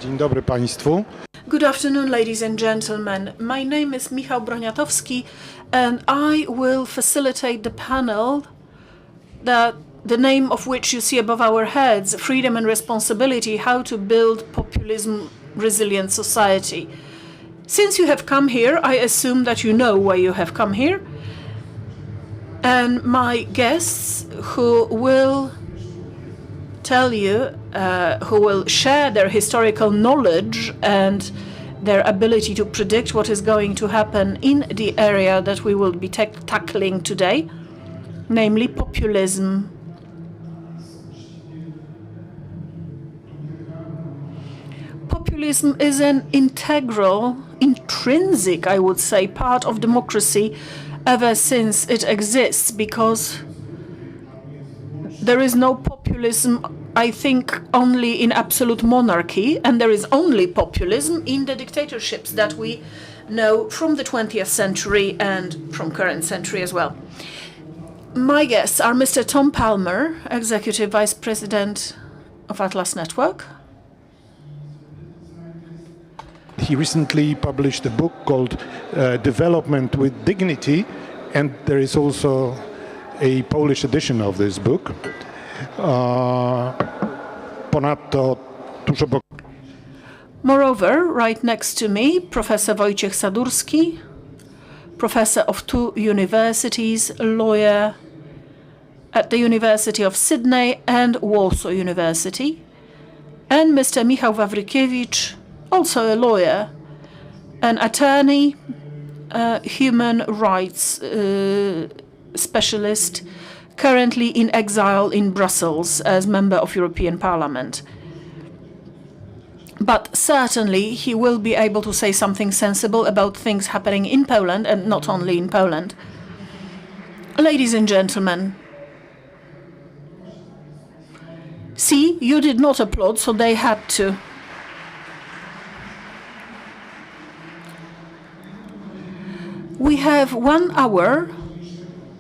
Dzień dobry Państwu. Good afternoon, ladies and gentlemen. My name is Michał Broniatowski, and I will facilitate the panel that the name of which you see above our heads, Freedom and Responsibility, How to Build Populism Resilient Society. Since you have come here, I assume that you know why you have come here. And my guests who will tell you, who will share their historical knowledge and their ability to predict what is going to happen in the area that we will be tackling today, namely populism. Populism is an integral, intrinsic, I would say, part of democracy ever since it exists, because there is no populism, I think, only in absolute monarchy, and there is only populism in the dictatorships that we know from the 20th century and from current century as well. My guests are Mr. Tom Palmer, Executive Vice President of Atlas Network. He recently published a book called Development with Dignity, and there is also a Polish edition of this book. Moreover, right next to me, Professor Wojciech Sadurski, professor of 2 universities, lawyer at the University of Sydney and Warsaw University, and Mr. Michał Wawrykiewicz, also a lawyer, an attorney, human rights specialist, currently in exile in Brussels as member of European Parliament. But certainly he will be able to say something sensible about things happening in Poland, and not only in Poland. Ladies and gentlemen, see, you did not applaud, so they had to. We have 1 hour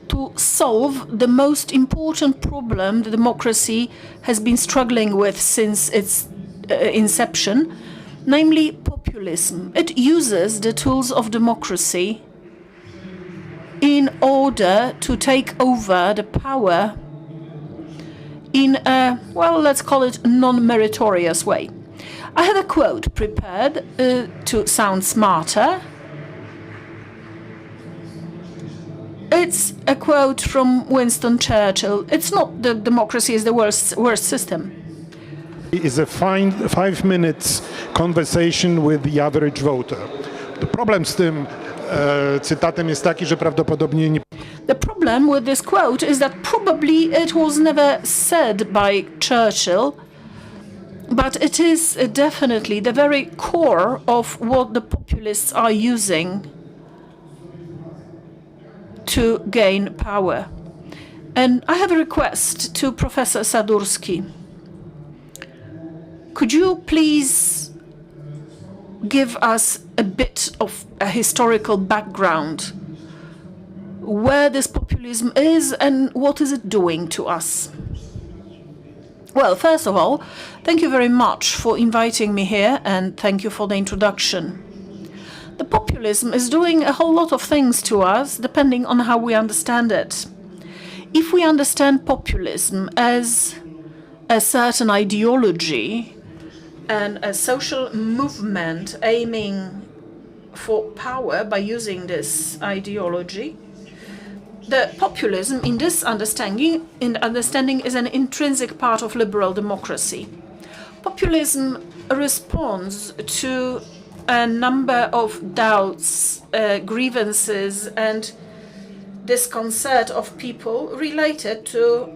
to solve the most important problem the democracy has been struggling with since its inception, namely populism. It uses the tools of democracy in order to take over the power in a, well, let's call it non-meritorious way. I have a quote prepared to sound smarter. It's a quote from Winston Churchill. It's not that democracy is the worst system. Is a 5 minutes conversation with the average voter. Problem z tym cytatem jest taki, że prawdopodobnie nie. The problem with this quote is that probably it was never said by Churchill, but it is definitely the very core of what the populists are using to gain power. And I have a request to Professor Sadurski. Could you please give us a bit of a historical background, where this populism is and what is it doing to us? Well, first of all, thank you very much for inviting me here, and thank you for the introduction. The populism is doing a whole lot of things to us, depending on how we understand it. If we understand populism as a certain ideology and a social movement aiming for power by using this ideology, the populism in this understanding is an intrinsic part of liberal democracy. Populism responds to a number of doubts, grievances, and disconcert of people related to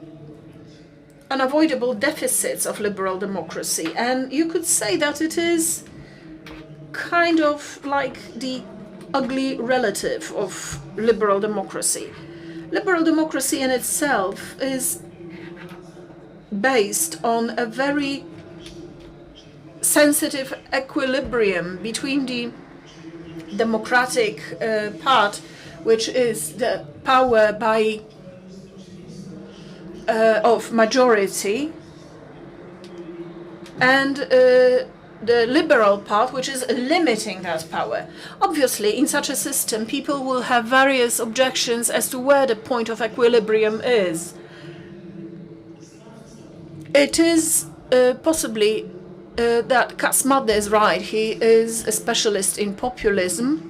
unavoidable deficits of liberal democracy. And you could say that it is kind of like the ugly relative of liberal democracy. Liberal democracy in itself is based on a very sensitive equilibrium between the democratic part, which is the power by of majority, and the liberal part, which is limiting that power. Obviously, in such a system, people will have various objections as to where the point of equilibrium is. It is possibly that Kasmade is right. He is a specialist in populism.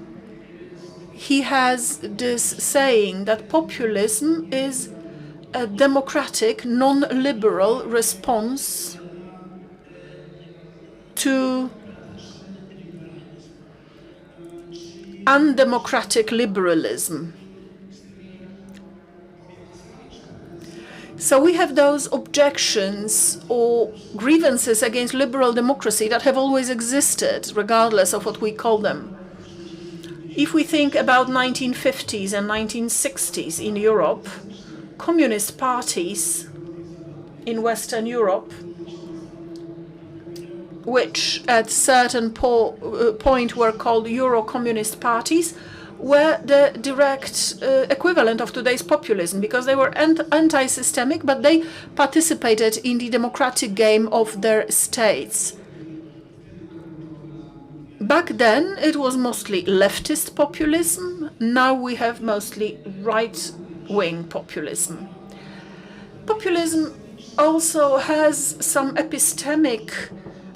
He has this saying that populism is a democratic, non-liberal response to undemocratic liberalism. So we have those objections or grievances against liberal democracy that have always existed, regardless of what we call them. If we think about 1950s and 1960s in Europe, communist parties in Western Europe, which at certain point were called Euro-communist parties, were the direct equivalent of today's populism, because they were anti-systemic, but they participated in the democratic game of their states. Back then, it was mostly leftist populism. Now we have mostly right-wing populism. Populism also has some epistemic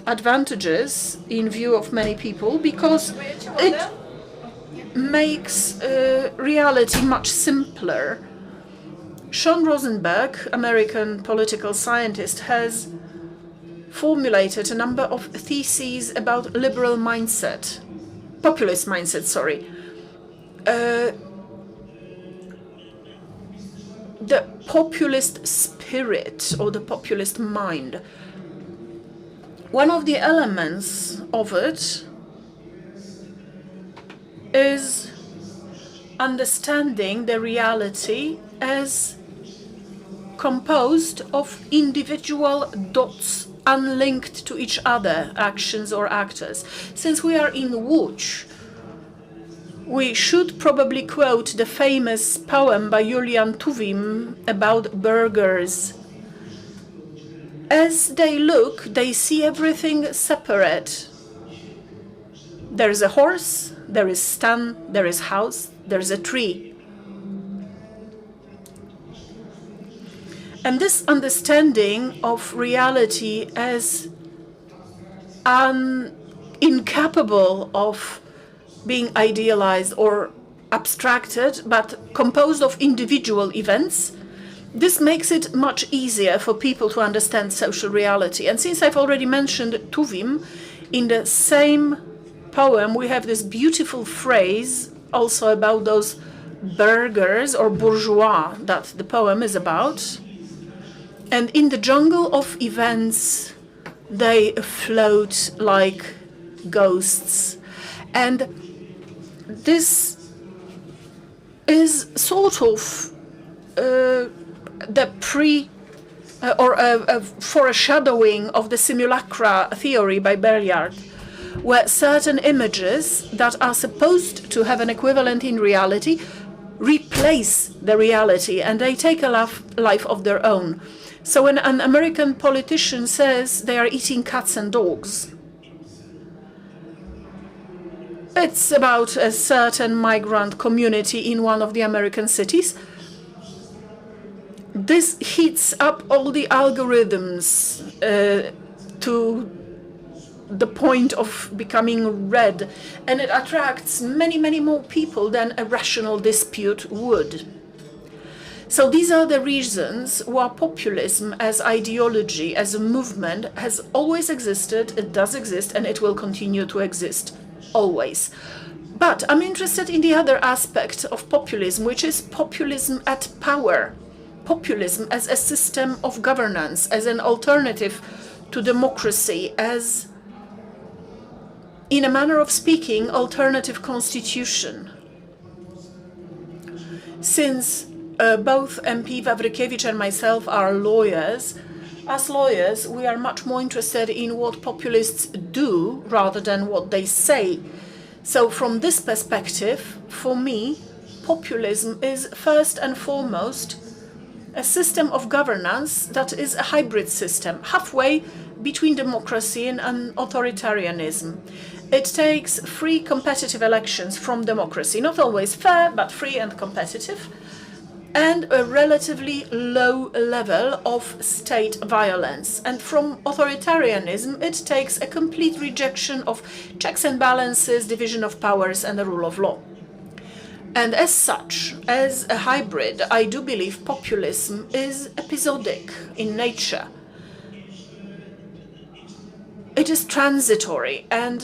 advantages in view of many people, because it makes reality much simpler. Sean Rosenberg, American political scientist, has formulated a number of theses about liberal mindset, populist mindset, sorry. The populist spirit or the populist mind. One of the elements of it is understanding the reality as composed of individual dots unlinked to each other, actions or actors. Since we are in Łódź, we should probably quote the famous poem by Julian Tuwim about burgers. As they look, they see everything separate. There is a horse, there is stan, there is house, there is a tree. And this understanding of reality as incapable of being idealized or abstracted, but composed of individual events, this makes it much easier for people to understand social reality. And since I've already mentioned Tuwim, in the same poem we have this beautiful phrase also about those burghers or bourgeois that the poem is about. And in the jungle of events, they float like ghosts. And this is sort of the foreshadowing of the simulacra theory by Berliard, where certain images that are supposed to have an equivalent in reality replace the reality and they take a life of their own. So when an American politician says they are eating cats and dogs, it's about a certain migrant community in one of the American cities. This heats up all the algorithms to the point of becoming red, and it attracts many, many more people than a rational dispute would. So these are the reasons why populism as ideology, as a movement, has always existed, it does exist, and it will continue to exist, always. But I'm interested in the other aspect of populism, which is populism at power. Populism as a system of governance, as an alternative to democracy, as, in a manner of speaking, alternative constitution. Since both MP Wawrykiewicz and myself are lawyers, as lawyers we are much more interested in what populists do rather than what they say. So from this perspective, for me, populism is first and foremost a system of governance that is a hybrid system, halfway between democracy and authoritarianism. It takes free competitive elections from democracy, not always fair, but free and competitive, and a relatively low level of state violence. And from authoritarianism, it takes a complete rejection of checks and balances, division of powers, and the rule of law. And as such, as a hybrid, I do believe populism is episodic in nature. It is transitory, and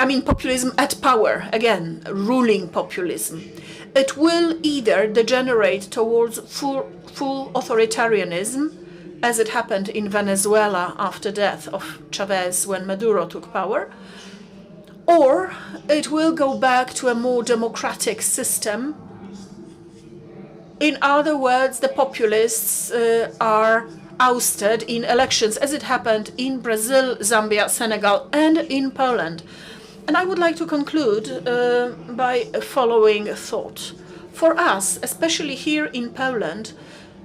I mean populism at power, again, ruling populism. It will either degenerate towards full authoritarianism, as it happened in Venezuela after death of Chavez when Maduro took power, or it will go back to a more democratic system. In other words, the populists are ousted in elections, as it happened in Brazil, Zambia, Senegal, and in Poland. And I would like to conclude by a following thought. For us, especially here in Poland,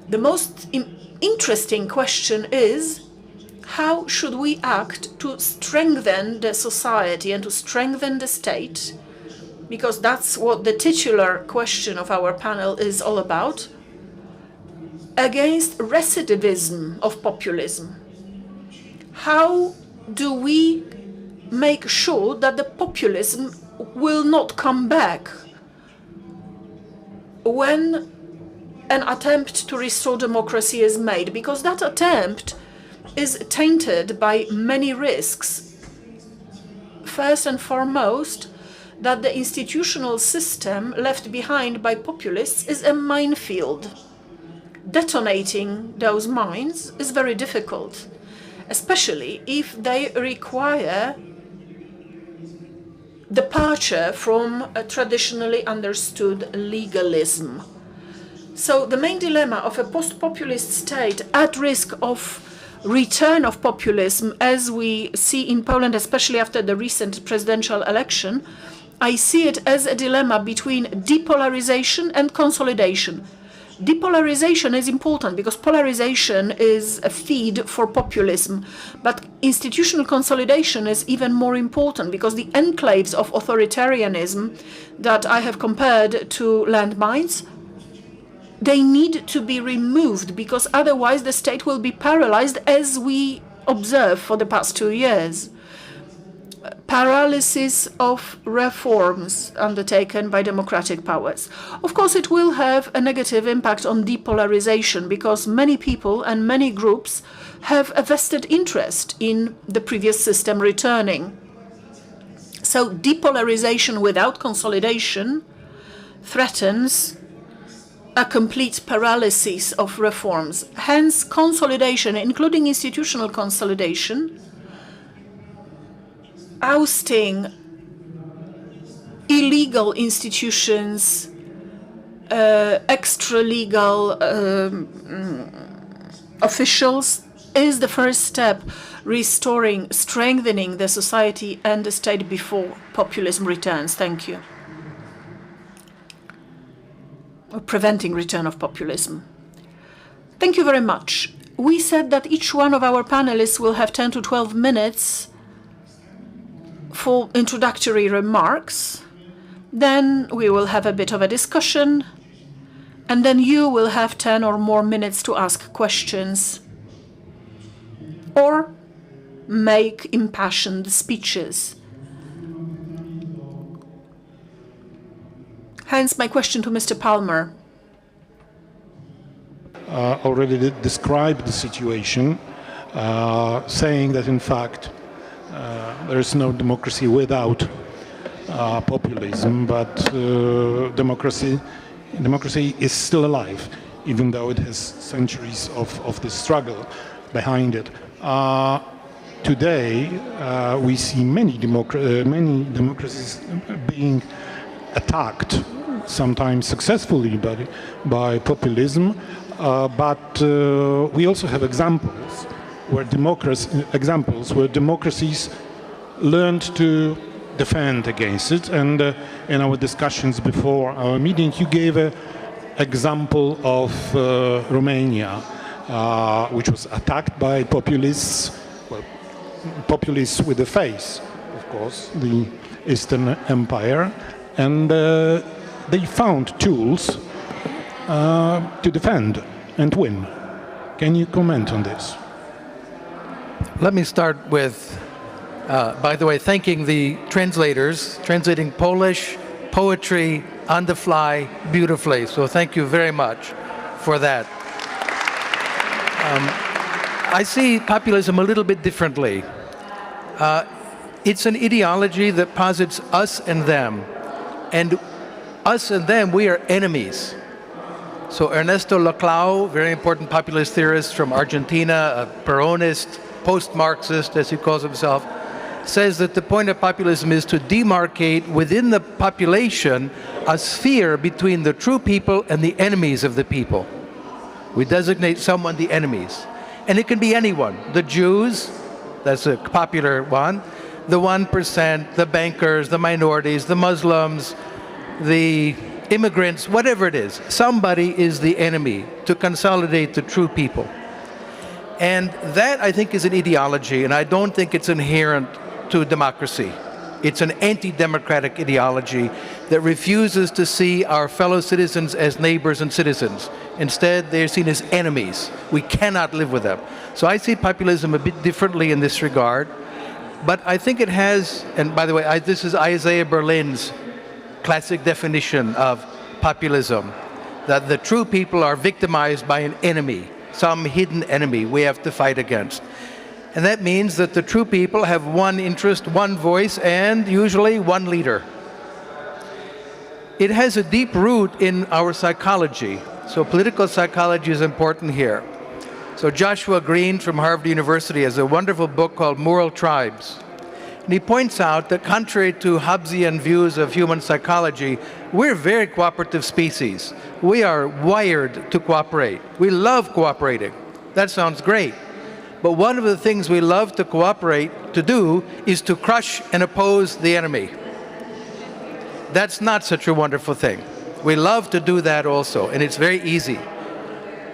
the most interesting question is, how should we act to strengthen the society and to strengthen the state? Because that's what the titular question of our panel is all about, against recidivism of populism. How do we make sure that the populism will not come back when an attempt to restore democracy is made? Because that attempt is tainted by many risks. First and foremost, that the institutional system left behind by populists is a minefield. Detonating those mines is very difficult, especially if they require departure from a traditionally understood legalism. So the main dilemma of a post-populist state at risk of return of populism, as we see in Poland, especially after the recent presidential election, I see it as a dilemma between depolarization and consolidation. Depolarization is important because polarization is a feed for populism, but institutional consolidation is even more important because the enclaves of authoritarianism that I have compared to landmines, they need to be removed because otherwise the state will be paralyzed, as we observe for the past 2 years. Paralysis of reforms undertaken by democratic powers. Of course, it will have a negative impact on depolarization because many people and many groups have a vested interest in the previous system returning. So depolarization without consolidation threatens a complete paralysis of reforms. Hence, consolidation, including institutional consolidation, ousting illegal institutions, extra-legal officials, is the first step, restoring, strengthening the society and the state before populism returns. Thank you. Or preventing return of populism. Thank you very much. We said that each one of our panelists will have 10 to 12 minutes for introductory remarks. Then we will have a bit of a discussion, and then you will have 10 or more minutes to ask questions or make impassioned speeches. Hence my question to Mr. Palmer. Already described the situation, saying that in fact there is no democracy without populism, but democracy is still alive, even though it has centuries of the struggle behind it. Today, we see many democracies being attacked, sometimes successfully by populism, but we also have examples where democracies learned to defend against it. And in our discussions before our meeting, you gave an example of Romania, which was attacked by populists populists with a face, of course, the Eastern Empire, and they found tools to defend and win. Can you comment on this? Let me start with, by the way, thanking the translators, translating Polish poetry on the fly beautifully. So thank you very much for that. I see populism a little bit differently. It's an ideology that posits us and them. And us and them, we are enemies. So Ernesto Laclau, very important populist theorist from Argentina, a Peronist, post-Marxist, as he calls himself, says that the point of populism is to demarcate within the population a sphere between the true people and the enemies of the people. We designate someone the enemies. And it can be anyone. The Jews, that's a popular one, the 1%, the bankers, the minorities, the Muslims, the immigrants, whatever it is. Somebody is the enemy to consolidate the true people. And that, I think, is an ideology, and I don't think it's inherent to democracy. It's an anti-democratic ideology that refuses to see our fellow citizens as neighbors and citizens. Instead, they're seen as enemies. We cannot live with them. So I see populism a bit differently in this regard. But I think it has, and by the way, this is Isaiah Berlin's classic definition of populism, that the true people are victimized by an enemy, some hidden enemy we have to fight against. And that means that the true people have one interest, one voice, and usually one leader. It has a deep root in our psychology. So political psychology is important here. So Joshua Green from Harvard University has a wonderful book called Moral Tribes. And he points out that contrary to Hobbesian views of human psychology, we're a very cooperative species. We are wired to cooperate. We love cooperating. That sounds great. But one of the things we love to cooperate to do is to crush and oppose the enemy. That's not such a wonderful thing. We love to do that also, and it's very easy.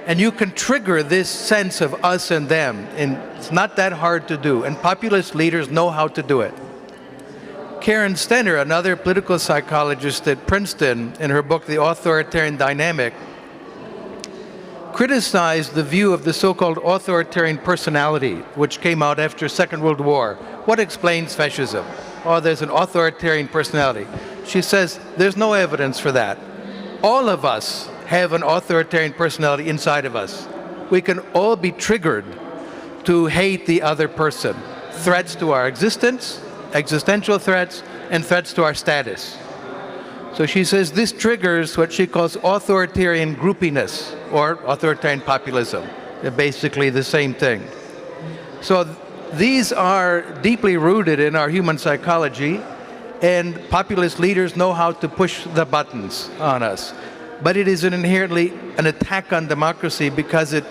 And you can trigger this sense of us and them, and it's not that hard to do, and populist leaders know how to do it. Karen Stenner, another political psychologist at Princeton, in her book, The Authoritarian Dynamic, criticized the view of the so-called authoritarian personality, which came out after Second World War. What explains fascism? Oh, there's an authoritarian personality. She says there's no evidence for that. All of us have an authoritarian personality inside of us. We can all be triggered to hate the other person. Threats to our existence, existential threats, and threats to our status. So she says this triggers what she calls authoritarian groupiness or authoritarian populism. They're basically the same thing. So these are deeply rooted in our human psychology, and populist leaders know how to push the buttons on us. But it is inherently an attack on democracy because it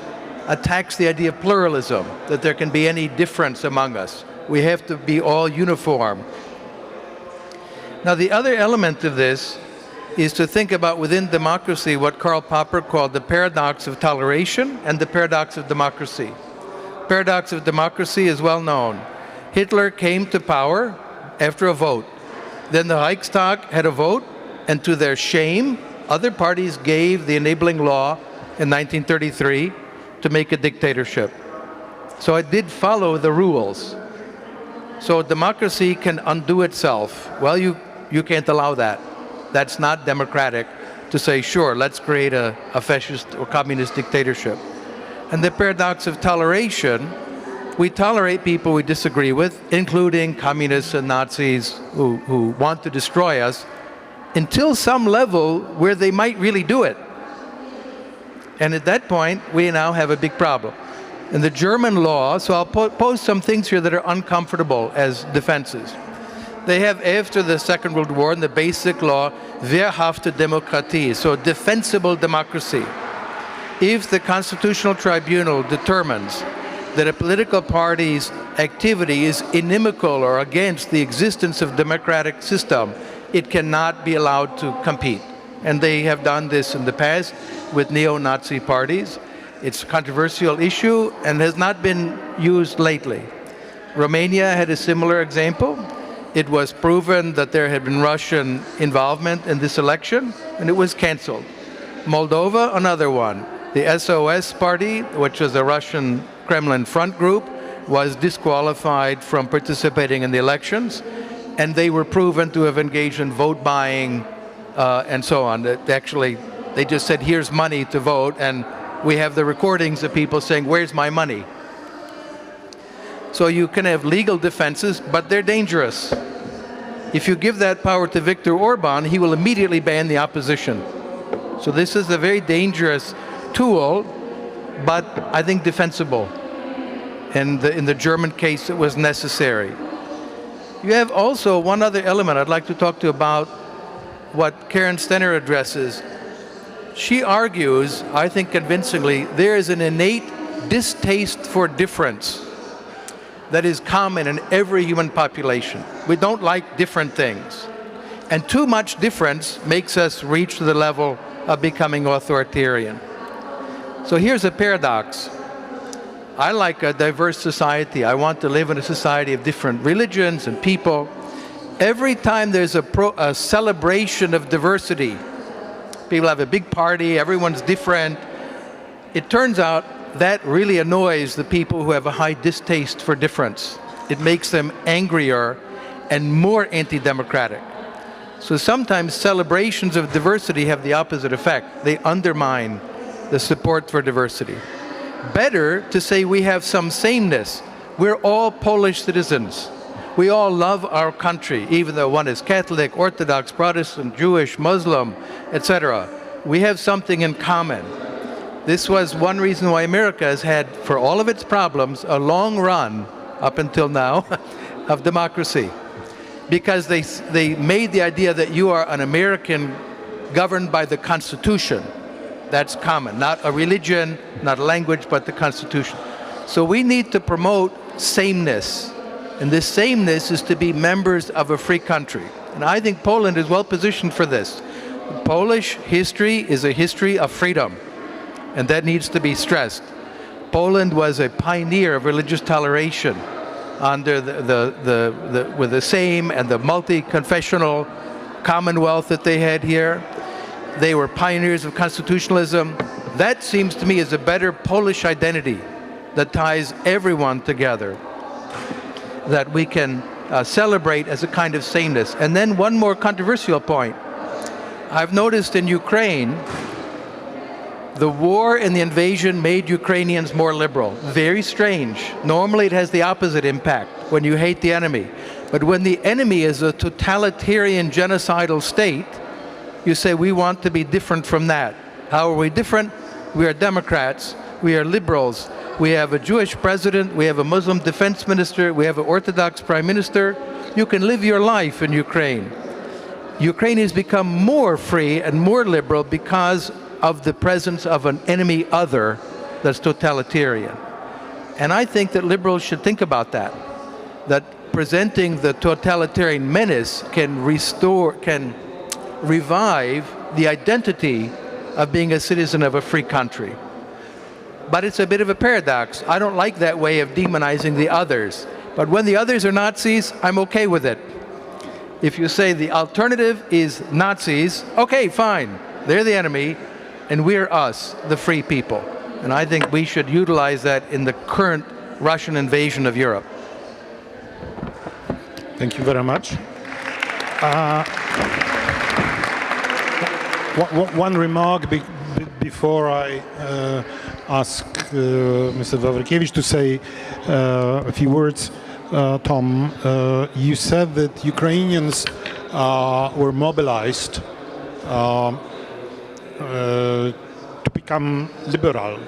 attacks the idea of pluralism, that there can be any difference among us. We have to be all uniform. Now, the other element of this is to think about within democracy what Karl Popper called the paradox of toleration and the paradox of democracy. Paradox of democracy is well known. Hitler came to power after a vote. Then the Reichstag had a vote, and to their shame, other parties gave the enabling law in 1933 to make a dictatorship. So it did follow the rules. So democracy can undo itself. Well, you can't allow that. That's not democratic to say, sure, let's create a fascist or communist dictatorship. And the paradox of toleration, we tolerate people we disagree with, including communists and Nazis who want to destroy us, until some level where they might really do it. And at that point, we now have a big problem. In the German law, so I'll pose some things here that are uncomfortable as defenses. They have, after the Second World War, in the basic law, wehrhafte Demokratie, so defensible democracy. If the Constitutional Tribunal determines that a political party's activity is inimical or against the existence of democratic system, it cannot be allowed to compete. And they have done this in the past with neo-Nazi parties. It's a controversial issue and has not been used lately. Romania had a similar example. It was proven that there had been Russian involvement in this election, and it was canceled. Moldova, another one. The SOS party, which was a Russian Kremlin front group, was disqualified from participating in the elections, and they were proven to have engaged in vote buying and so on. Actually, they just said, here's money to vote, and we have the recordings of people saying, where's my money? So you can have legal defenses, but they're dangerous. If you give that power to Viktor Orban, he will immediately ban the opposition. So this is a very dangerous tool, but I think defensible. And in the German case, it was necessary. You have also one other element I'd like to talk to you about, what Karen Stenner addresses. She argues, I think convincingly, there is an innate distaste for difference that is common in every human population. We don't like different things. And too much difference makes us reach to the level of becoming authoritarian. So here's a paradox. I like a diverse society. I want to live in a society of different religions and people. Every time there's a celebration of diversity, people have a big party, everyone's different, it turns out that really annoys the people who have a high distaste for difference. It makes them angrier and more anti-democratic. So sometimes celebrations of diversity have the opposite effect. They undermine the support for diversity. Better to say we have some sameness. We're all Polish citizens. We all love our country, even though one is Catholic, Orthodox, Protestant, Jewish, Muslim, etc. We have something in common. This was one reason why America has had, for all of its problems, a long run, up until now, of democracy. Because they made the idea that you are an American governed by the Constitution. That's common, not a religion, not a language, but the Constitution. So we need to promote sameness. And this sameness is to be members of a free country. And I think Poland is well positioned for this. Polish history is a history of freedom. And that needs to be stressed. Poland was a pioneer of religious toleration under with the Sejm and the multi-confessional commonwealth that they had here. They were pioneers of constitutionalism. That seems to me is a better Polish identity that ties everyone together, that we can celebrate as a kind of sameness. And then one more controversial point. I've noticed in Ukraine, the war and the invasion made Ukrainians more liberal. Very strange. Normally it has the opposite impact when you hate the enemy. But when the enemy is a totalitarian genocidal state, you say we want to be different from that. How are we different? We are Democrats. We are liberals. We have a Jewish president. We have a Muslim defense minister. We have an Orthodox prime minister. You can live your life in Ukraine. Ukraine has become more free and more liberal because of the presence of an enemy other that's totalitarian. And I think that liberals should think about that, that presenting the totalitarian menace can revive the identity of being a citizen of a free country. But it's a bit of a paradox. I don't like that way of demonizing the others. But when the others are Nazis, I'm okay with it. If you say the alternative is Nazis, okay, fine. They're the enemy, and we're us, the free people. And I think we should utilize that in the current Russian invasion of Europe. Thank you very much. One remark before I ask Mr. Wawrykiewicz to say a few words. Tom, you said that Ukrainians were mobilized to become liberal,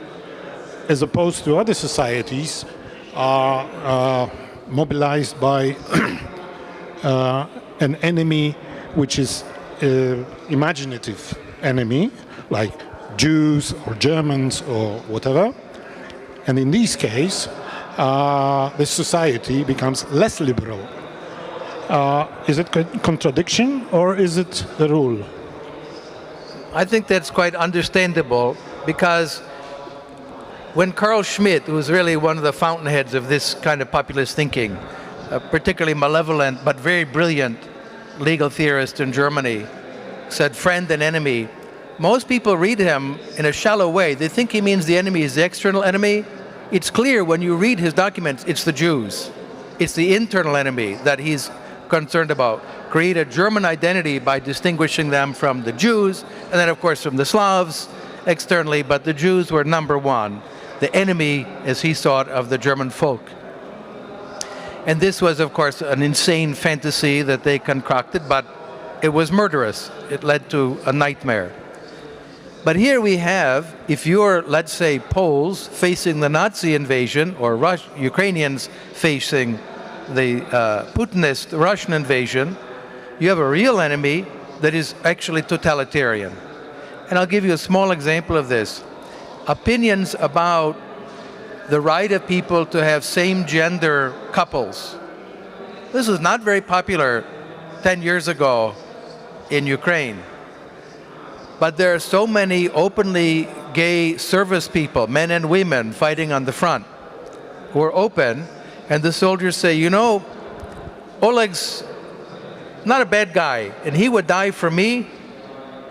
as opposed to other societies are mobilized by an enemy which is imaginative enemy, like Jews or Germans or whatever. And in this case, the society becomes less liberal. Is it a contradiction or is it the rule? I think that's quite understandable, because when Carl Schmitt, who was really one of the fountainheads of this kind of populist thinking, a particularly malevolent but very brilliant legal theorist in Germany, said friend and enemy, most people read him in a shallow way. They think he means the enemy is the external enemy. It's clear when you read his documents, it's the Jews. It's the internal enemy that he's concerned about. Create a German identity by distinguishing them from the Jews, and then of course from the Slavs externally, but the Jews were number one, the enemy, as he saw it, of the German folk. And this was of course an insane fantasy that they concocted, but it was murderous. It led to a nightmare. But here we have, if you're, let's say, Poles facing the Nazi invasion, or Ukrainians facing the Putinist Russian invasion, you have a real enemy that is actually totalitarian. And I'll give you a small example of this. Opinions about the right of people to have same-gender couples. This was not very popular 10 years ago in Ukraine. But there are so many openly gay service people, men and women, fighting on the front, who are open, and the soldiers say, you know, Oleg's not a bad guy, and he would die for me.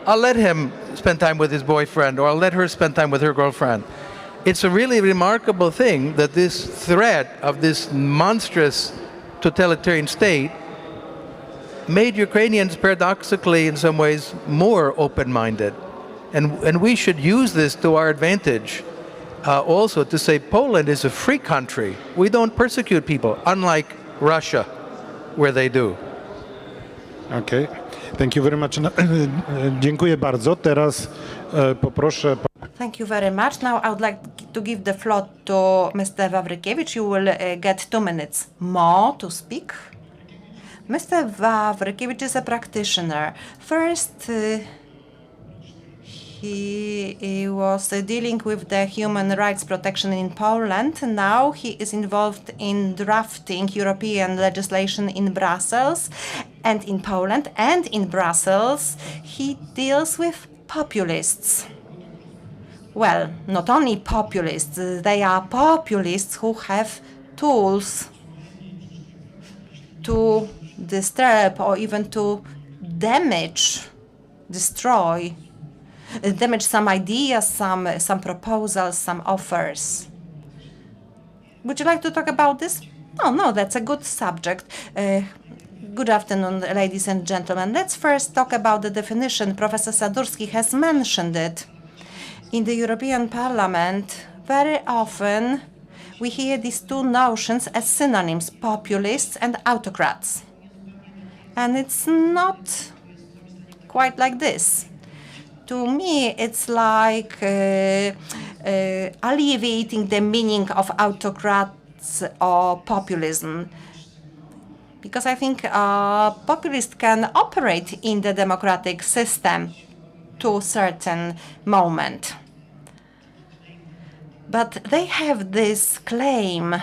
I'll let him spend time with his boyfriend, or I'll let her spend time with her girlfriend. It's a really remarkable thing that this threat of this monstrous totalitarian state made Ukrainians paradoxically in some ways more open-minded. And we should use this to our advantage also to say Poland is a free country. We don't persecute people, unlike Russia, where they do. Okay. Thank you very much. Dziękuję bardzo. Teraz poproszę... Thank you very much. Now I would like to give the floor to Mr. Wawrykiewicz. You will get 2 minutes more to speak. Mr. Wawrykiewicz is a practitioner. First, he was dealing with the human rights protection in Poland. Now he is involved in drafting European legislation in Brussels and in Poland. And in Brussels, he deals with populists. Well, not only populists, they are populists who have tools to disturb or even to damage, destroy, damage some ideas, some proposals, some offers. Would you like to talk about this? Oh, no, that's a good subject. Good afternoon, ladies and gentlemen. Let's first talk about the definition. Professor Sadurski has mentioned it. In the European Parliament, very often we hear these two notions as synonyms, populists and autocrats. And it's not quite like this. To me, it's like alleviating the meaning of autocrats or populism. Because I think populists can operate in the democratic system to a certain moment. But they have this claim.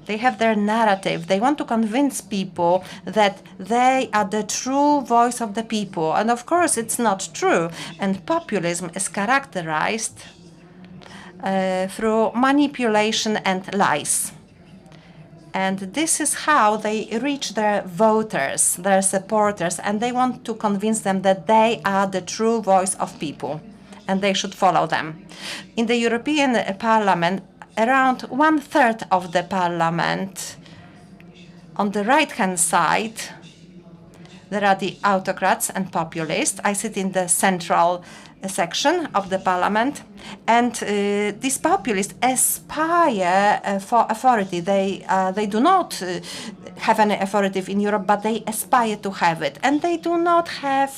They have their narrative. They want to convince people that they are the true voice of the people. And of course, it's not true. And populism is characterized through manipulation and lies. And this is how they reach their voters, their supporters, and they want to convince them that they are the true voice of people and they should follow them. In the European Parliament, around 1/3 of the parliament, on the right-hand side, there are the autocrats and populists. I sit in the central section of the parliament, and these populists aspire for authority. They do not have any authority in Europe, but they aspire to have it. And they do not have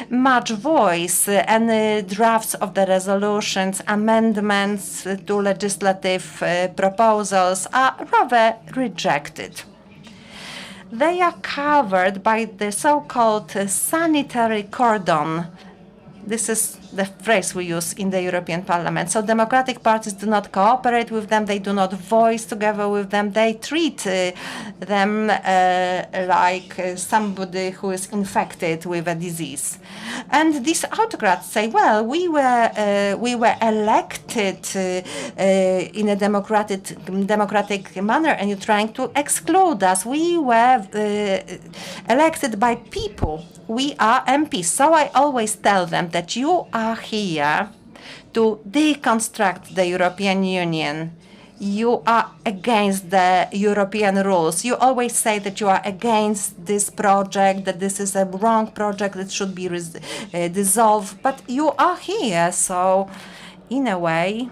much voice. Any drafts of the resolutions, amendments to legislative proposals are rather rejected. They are covered by the so-called sanitary cordon This is the phrase we use in the European Parliament. So democratic parties do not cooperate with them, they do not voice together with them, they treat them like somebody who is infected with a disease. And these autocrats say, well, we were elected in a democratic manner, and you're trying to exclude us. We were elected by people. We are MPs. So I always tell them that you are here to deconstruct the European Union. You are against the European rules. You always say that you are against this project, that this is a wrong project, that should be dissolved. But you are here, so in a way,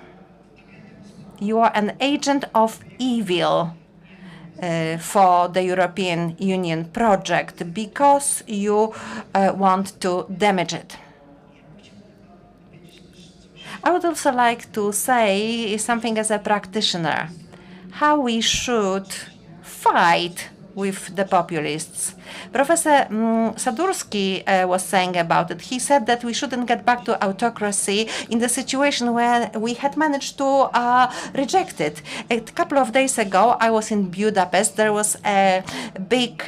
you are an agent of evil for the European Union project because you want to damage it. I would also like to say something as a practitioner, how we should fight with the populists. Professor Sadurski was saying about it. He said that we shouldn't get back to autocracy in the situation where we had managed to reject it. A couple of days ago, I was in Budapest. There was a big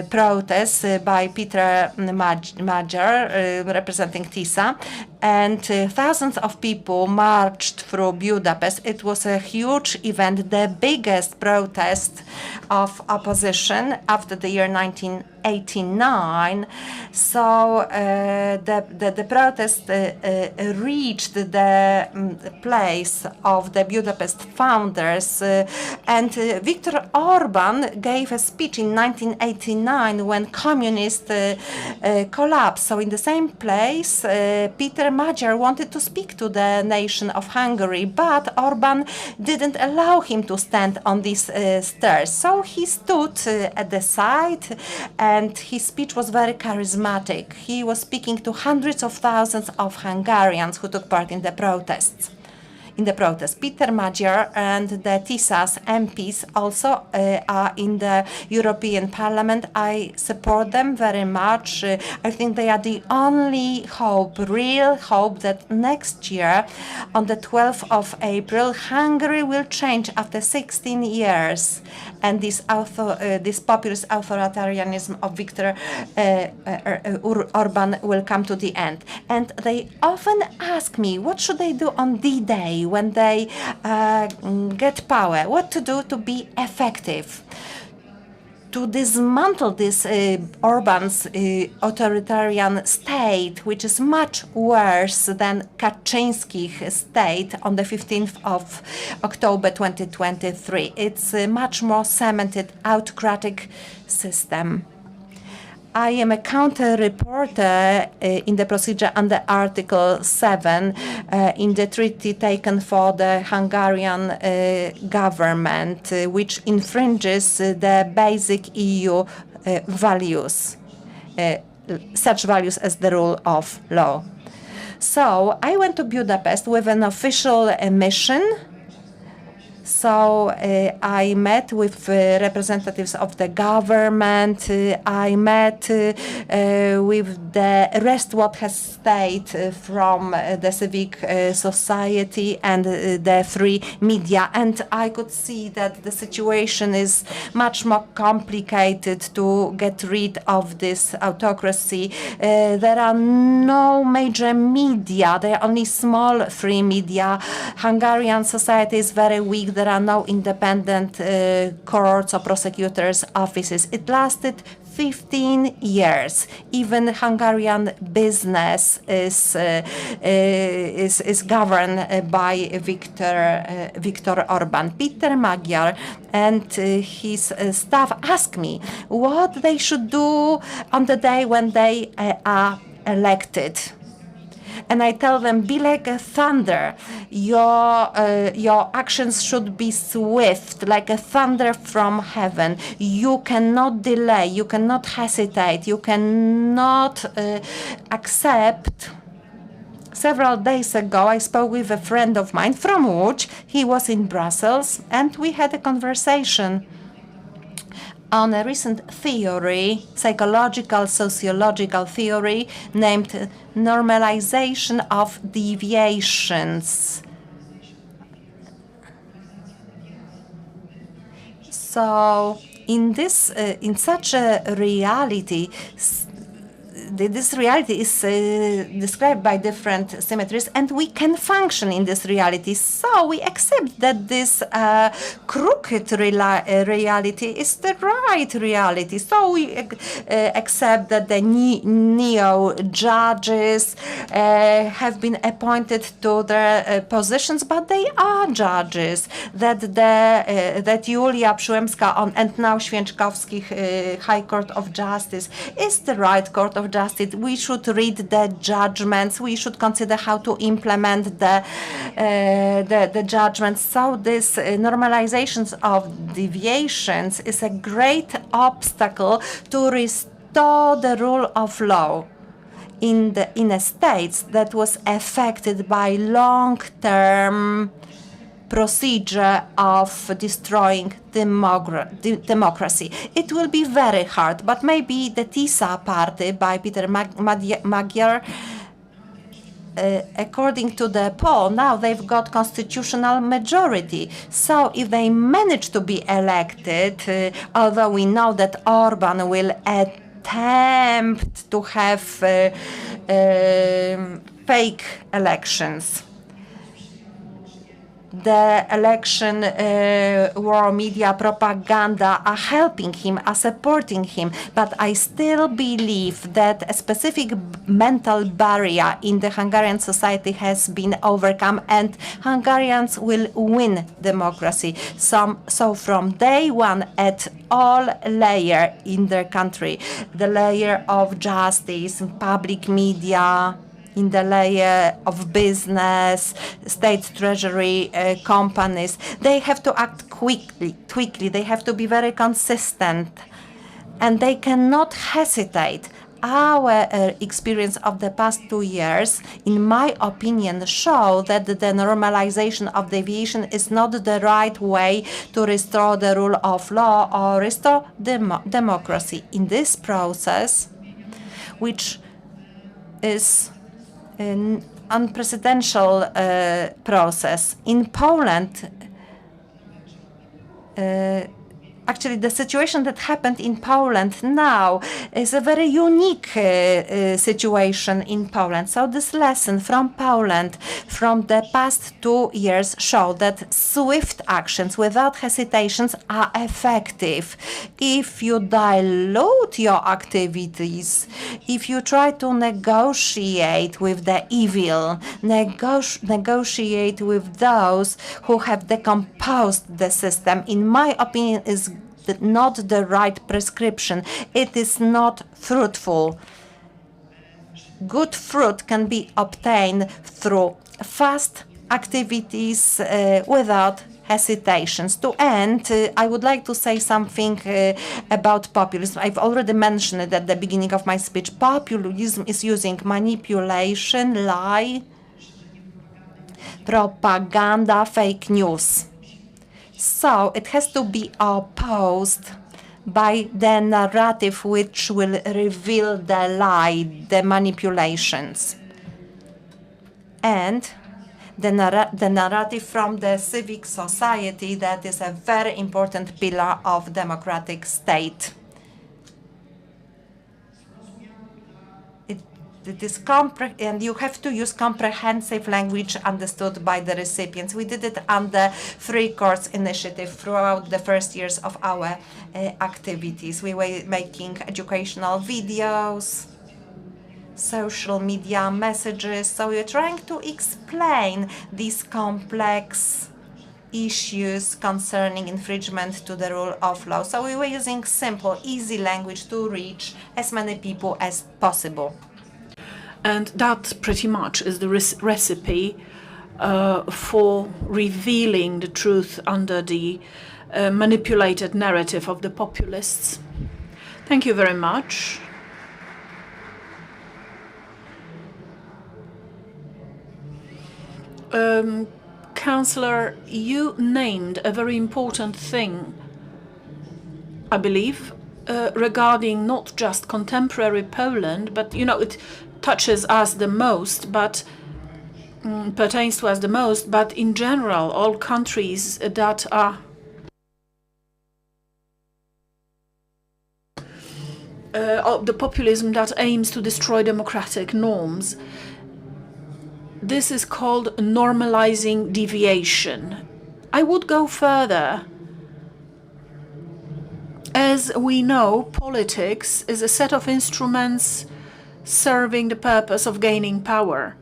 protest by Peter Magyar, representing TISA, and thousands of people marched through Budapest. It was a huge event, the biggest protest of opposition after the year 1989. So the protest reached the place of the Budapest founders, and Viktor Orban gave a speech in 1989 when communists collapsed. So in the same place, Peter Magyar wanted to speak to the nation of Hungary, but Orban didn't allow him to stand on these stairs. So he stood at the side, and his speech was very charismatic. He was speaking to hundreds of thousands of Hungarians who took part in the protests. Peter Magyar and the TISA's MPs also are in the European Parliament. I support them very much. I think they are the only hope, real hope, that next year, on the 12th of April, Hungary will change after 16 years, and this populist authoritarianism of Viktor Orban will come to the end. And they often ask me, what should they do on D-Day when they get power? What to do to be effective? To dismantle this Orban's authoritarian state, which is much worse than Kaczynski's state on the 15th of October 2023. It's a much more cemented autocratic system. I am a counter-reporter in the procedure under Article 7 in the treaty taken for the Hungarian government, which infringes the basic EU values, such values as the rule of law. So I went to Budapest with an official mission. So I met with representatives of the government. I met with the rest what has stayed from the civic society and the free media. And I could see that the situation is much more complicated to get rid of this autocracy. There are no major media. There are only small free media. Hungarian society is very weak. There are no independent courts or prosecutors' offices. It lasted 15 years. Even Hungarian business is governed by Viktor Orban. Peter Magyar and his staff asked me what they should do on the day when they are elected. And I tell them, be like a thunder. Your actions should be swift, like a thunder from heaven. You cannot delay. You cannot hesitate. You cannot accept. Several days ago, I spoke with a friend of mine from Łódź. He was in Brussels, and we had a conversation. on a recent theory, psychological, sociological theory, named normalization of deviations. So, in such a reality, this reality is described by different symmetries, and we can function in this reality. So we accept that this crooked reality is the right reality. So we accept that the neo-judges have been appointed to their positions, but they are judges. That Julia Przyłębska and now Święczkowski High Court of Justice is the right court of justice. We should read the judgments. We should consider how to implement the judgments. So this normalizations of deviations is a great obstacle to restore the rule of law in a state that was affected by long-term procedure of destroying democracy. It will be very hard, but maybe the TISA party by Peter Magyar, according to the poll, now they've got constitutional majority. So if they manage to be elected, although we know that Orban will attempt to have fake elections, the election war media propaganda are helping him, are supporting him, but I still believe that a specific mental barrier in the Hungarian society has been overcome, and Hungarians will win democracy. So from day one, at all layer in their country, the layer of justice, public media, in the layer of business, state treasury, companies, they have to act quickly. They have to be very consistent, and they cannot hesitate. Our experience of the past 2 years, in my opinion, show that the normalization of deviation is not the right way to restore the rule of law or restore democracy. In this process, which is an unprecedented process. In Poland, actually, the situation that happened in Poland now is a very unique situation in Poland. So this lesson from Poland from the past 2 years show that swift actions without hesitations are effective. If you dilute your activities, if you try to negotiate with the evil, negotiate with those who have decomposed the system, in my opinion, is not the right prescription. It is not fruitful. Good fruit can be obtained through fast activities without hesitations. To end, I would like to say something about populism. I've already mentioned it at the beginning of my speech. Populism is using manipulation, lie, propaganda, fake news. So it has to be opposed by the narrative which will reveal the lie, the manipulations. And the narrative from the civic society, that is a very important pillar of democratic state. It is and you have to use comprehensive language understood by the recipients. We did it under Free Courts Initiative throughout the first years of our activities. We were making educational videos, social media messages. So we're trying to explain these complex issues concerning infringement to the rule of law. So we were using simple, easy language to reach as many people as possible. And that pretty much is the recipe for revealing the truth under the manipulated narrative of the populists. Thank you very much. Councillor, you named a very important thing. I believe, regarding not just contemporary Poland, but it touches us the most, but pertains to us the most, but in general, all countries that are the populism that aims to destroy democratic norms. This is called normalizing deviation. I would go further. As we know, politics is a set of instruments serving the purpose of gaining power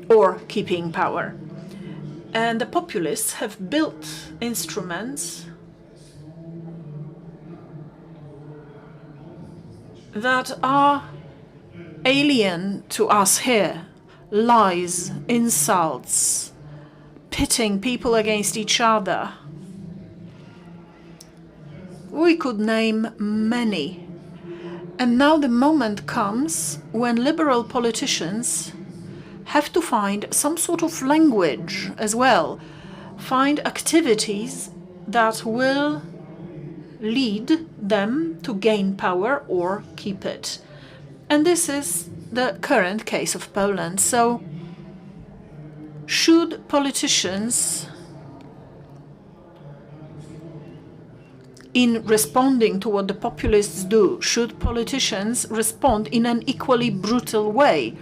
or keeping power. And the populists have built instruments that are alien to us here. Lies, insults, pitting people against each other. We could name many. And now the moment comes when liberal politicians have to find some sort of language as well, find activities that will lead them to gain power or keep it. And this is the current case of Poland. So, should politicians, in responding to what the populists do, should politicians respond in an equally brutal way?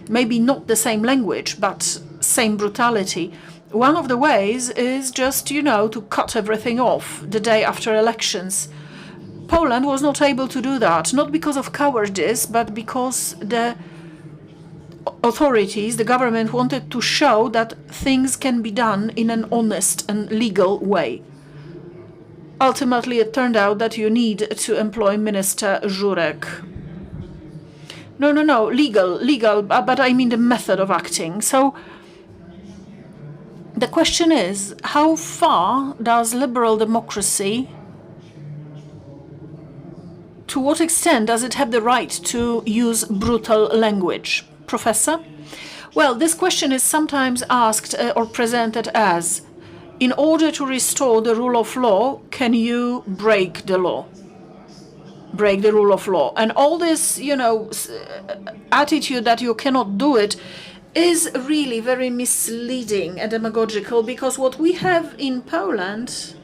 Maybe not the same language, but same brutality. One of the ways is just, to cut everything off the day after elections. Poland was not able to do that, not because of cowardice, but because the authorities, the government, wanted to show that things can be done in an honest and legal way. Ultimately, it turned out that you need to employ Minister Żurek. No, legal, but I mean the method of acting. So the question is, how far does liberal democracy, to what extent does it have the right to use brutal language? Professor? Well, this question is sometimes asked or presented as, in order to restore the rule of law, can you break the law? Break the rule of law. And all this, attitude that you cannot do it is really very misleading and demagogical, because what we have in Poland,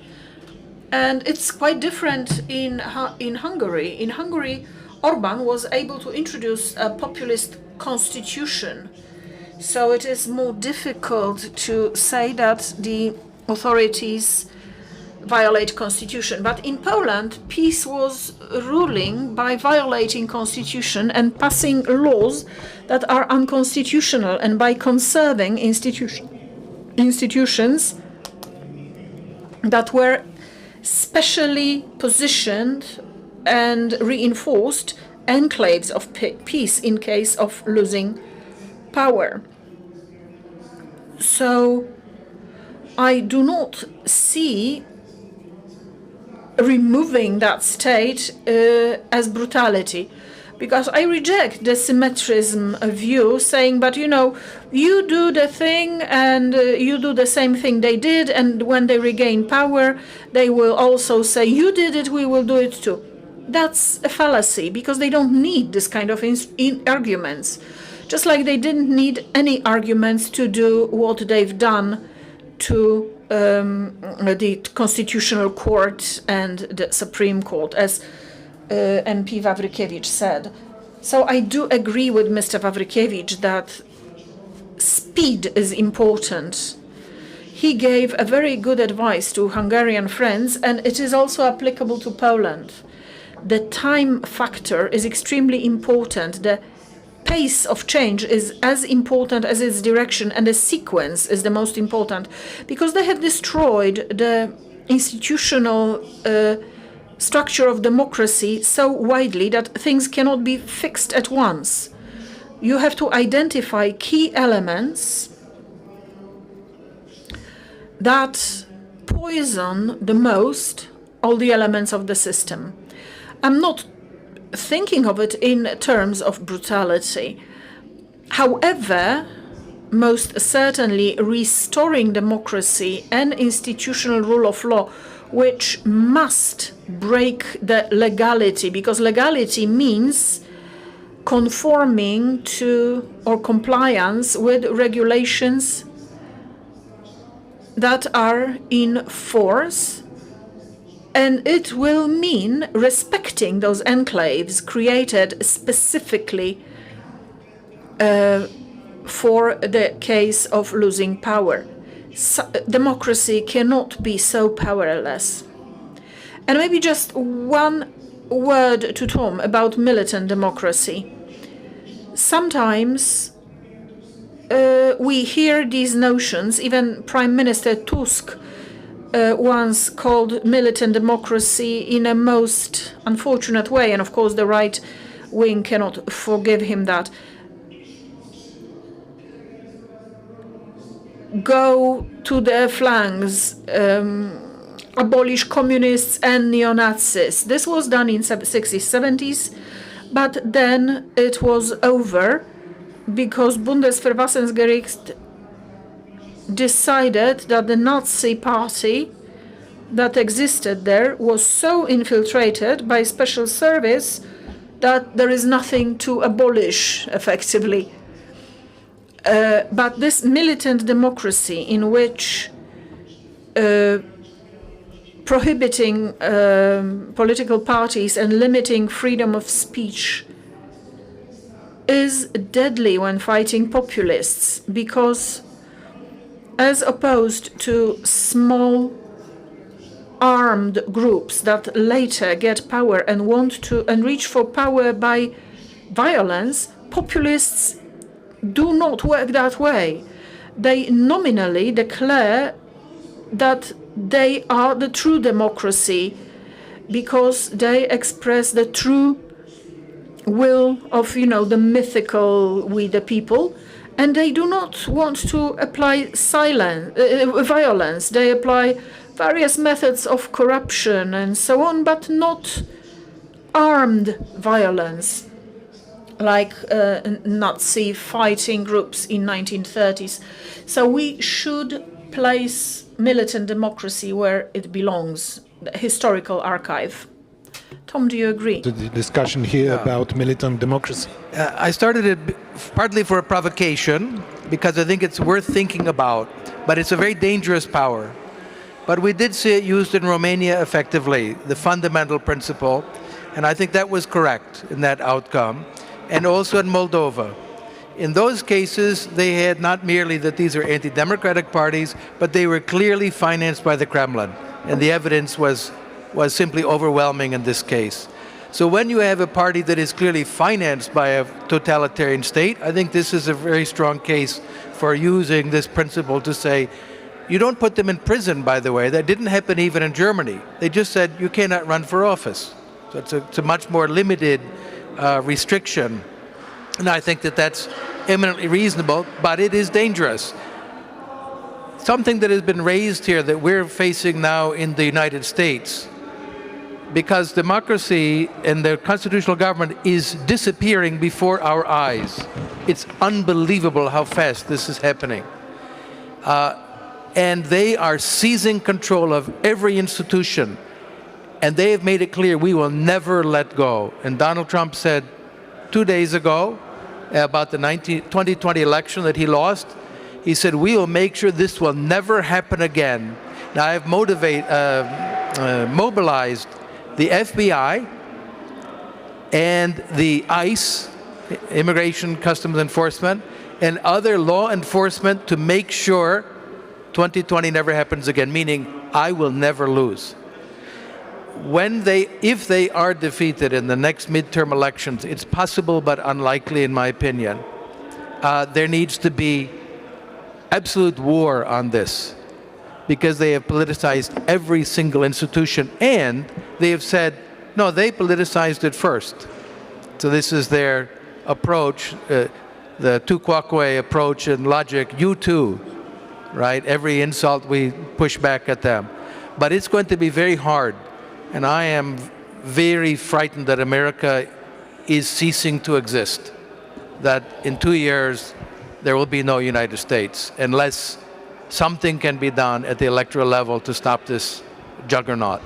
and it's quite different in Hungary. In Hungary, Orban was able to introduce a populist constitution. So it is more difficult to say that the authorities violate constitution. But in Poland, peace was ruling by violating constitution and passing laws that are unconstitutional, and by conserving institutions that were specially positioned and reinforced enclaves of peace in case of losing power. So I do not see removing that state as brutality, because I reject the symmetrism view, saying, but you do the thing and you do the same thing they did, and when they regain power, they will also say, you did it, we will do it too. That's a fallacy, because they don't need this kind of arguments. Just like they didn't need any arguments to do what they've done to the Constitutional Court and the Supreme Court, as MP Wawrykiewicz said. So I do agree with Mr. Wawrykiewicz that speed is important. He gave a very good advice to Hungarian friends, and it is also applicable to Poland. The time factor is extremely important. The pace of change is as important as its direction, and the sequence is the most important, because they have destroyed the institutional structure of democracy so widely that things cannot be fixed at once. You have to identify key elements that poison the most all the elements of the system. I'm not thinking of it in terms of brutality. However, most certainly restoring democracy and institutional rule of law, which must break the legality, because legality means conforming to or compliance with regulations that are in force, and it will mean respecting those enclaves created specifically for the case of losing power. Democracy cannot be so powerless. And maybe just one word to Tom about militant democracy. Sometimes we hear these notions. Even Prime Minister Tusk once called militant democracy in a most unfortunate way, and of course the right wing cannot forgive him that. Go to the flanks, abolish communists and neo-Nazis. This was done in 60s, 70s, but then it was over because Bundesverfassungsgericht decided that the Nazi party that existed there was so infiltrated by special service that there is nothing to abolish effectively. But this militant democracy in which prohibiting political parties and limiting freedom of speech is deadly when fighting populists, because as opposed to small armed groups that later get power and want to and reach for power by violence, populists do not work that way. They nominally declare that they are the true democracy because they express the true will of, the mythical we the people, and they do not want to apply violence. They apply various methods of corruption and so on, but not armed violence, like Nazi fighting groups in 1930s. So we should place militant democracy where it belongs, the historical archive. Tom, do you agree? The discussion here about militant democracy. I started it partly for a provocation, because I think it's worth thinking about, but it's a very dangerous power. But we did see it used in Romania effectively, the fundamental principle, and I think that was correct in that outcome, and also in Moldova. In those cases, they had not merely that these are anti-democratic parties, but they were clearly financed by the Kremlin, and the evidence was simply overwhelming in this case. So when you have a party that is clearly financed by a totalitarian state, I think this is a very strong case for using this principle to say, you don't put them in prison, by the way. That didn't happen even in Germany. They just said, you cannot run for office. So it's a much more limited restriction. And I think that that's eminently reasonable, but it is dangerous. Something that has been raised here that we're facing now in the United States, because democracy and the constitutional government is disappearing before our eyes. It's unbelievable how fast this is happening. And they are seizing control of every institution. And they have made it clear, we will never let go. And Donald Trump said 2 days ago about the 2020 election that he lost, he said, we will make sure this will never happen again. Now, I have mobilized the FBI and the ICE, Immigration Customs Enforcement, and other law enforcement to make sure 2020 never happens again, meaning I will never lose. If they are defeated in the next midterm elections, it's possible but unlikely in my opinion, there needs to be absolute war on this, because they have politicized every single institution, and they have said, no, they politicized it first. So this is their approach, the tu quoque approach and logic, you too, right? Every insult we push back at them. But it's going to be very hard, and I am very frightened that America is ceasing to exist, that in 2 years there will be no United States unless something can be done at the electoral level to stop this juggernaut.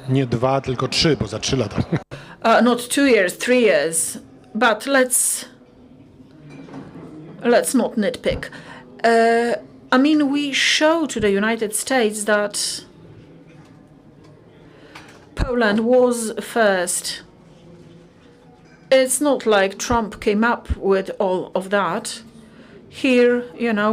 Nie 2, tylko 3, bo za 3 lata. Not 2 years, 3 years. But let's not nitpick. I mean, we show to the United States that Poland was first. It's not like Trump came up with all of that. Here,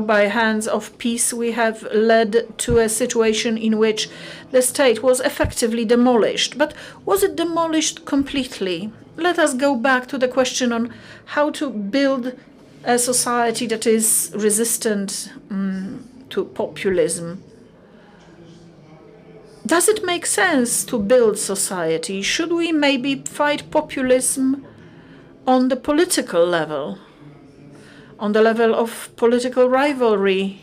by hands of peace, we have led to a situation in which the state was effectively demolished. But was it demolished completely? Let us go back to the question on how to build a society that is resistant to populism. Does it make sense to build society? Should we maybe fight populism on the political level? On the level of political rivalry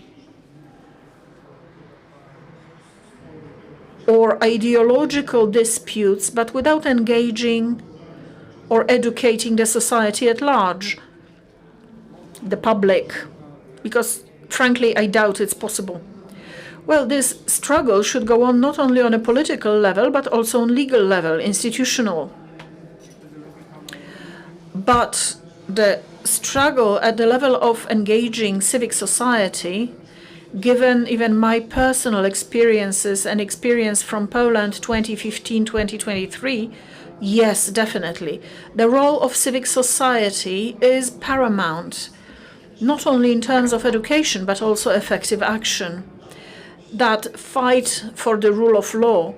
or ideological disputes, but without engaging or educating the society at large, the public, because frankly, I doubt it's possible. Well, this struggle should go on not only on a political level, but also on legal level, institutional. But the struggle at the level of engaging civic society, given even my personal experiences and experience from Poland 2015-2023, yes, definitely. The role of civic society is paramount, not only in terms of education, but also effective action. That fight for the rule of law,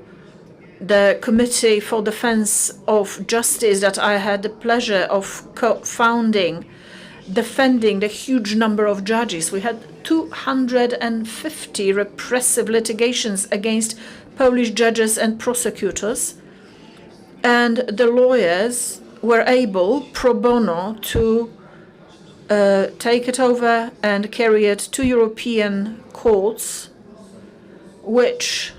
the Committee for Defense of Justice that I had the pleasure of co-founding, defending the huge number of judges. We had 250 repressive litigations against Polish judges and prosecutors, and the lawyers were able, pro bono, to take it over and carry it to European courts, which,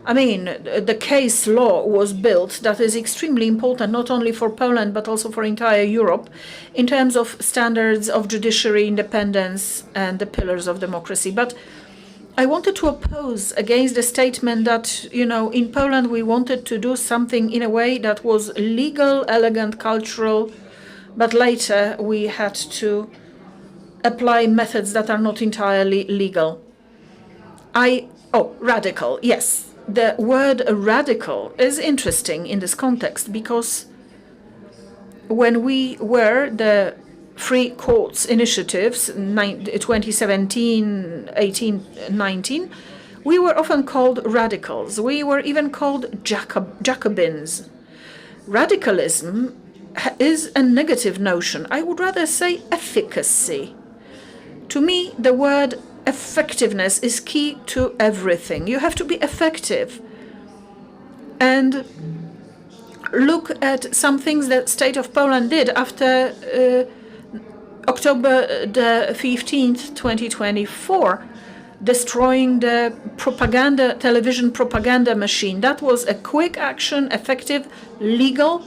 I mean, the case law was built that is extremely important, not only for Poland, but also for entire Europe, in terms of standards of judiciary independence and the pillars of democracy. But I wanted to oppose against the statement that, in Poland we wanted to do something in a way that was legal, elegant, cultural, but later we had to apply methods that are not entirely legal. Radical, yes. The word radical is interesting in this context because when we were the Free Courts Initiatives, 2017, 18, 19, we were often called radicals. We were even called Jacobins. Radicalism is a negative notion. I would rather say efficacy. To me, the word effectiveness is key to everything. You have to be effective. And look at some things that State of Poland did after October the 15th, 2024, destroying the television propaganda machine. That was a quick action, effective, legal,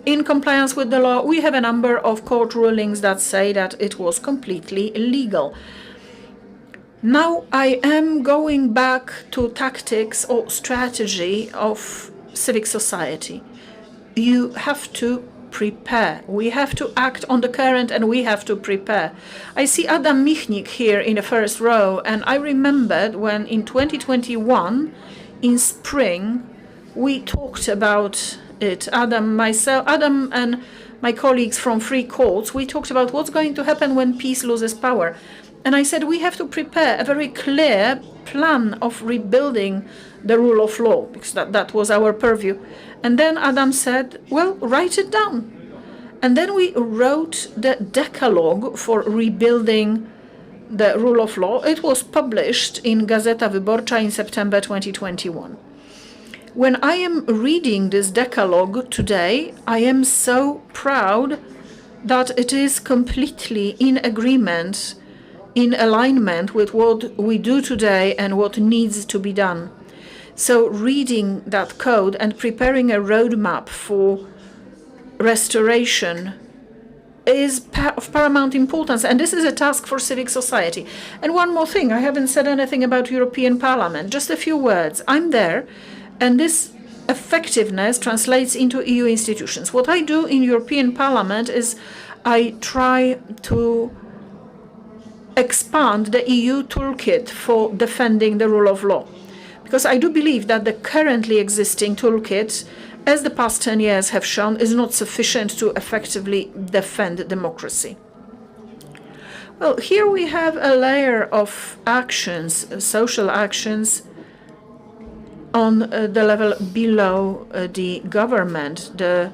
in compliance with the law. We have a number of court rulings that say that it was completely illegal. Now I am going back to tactics or strategy of civic society. You have to prepare. We have to act on the current and we have to prepare. I see Adam Michnik here in the first row, and I remembered when in 2021 in spring we talked about it. Adam and my colleagues from Free Courts, we talked about what's going to happen when peace loses power. And I said we have to prepare a very clear plan of rebuilding the rule of law, because that was our purview. And then Adam said, well, write it down. And then we wrote the decalogue for rebuilding the rule of law. It was published in Gazeta Wyborcza in September 2021. When I am reading this decalogue today, I am so proud that it is completely in agreement, in alignment with what we do today and what needs to be done. So reading that code and preparing a roadmap for restoration is of paramount importance, and this is a task for civic society. And one more thing, I haven't said anything about European Parliament, just a few words. I'm there, and this effectiveness translates into EU institutions. What I do in European Parliament is I try to expand the EU toolkit for defending the rule of law. Because I do believe that the currently existing toolkit, as the past 10 years have shown, is not sufficient to effectively defend democracy. Well, here we have a layer of actions, social actions, on the level below the government. The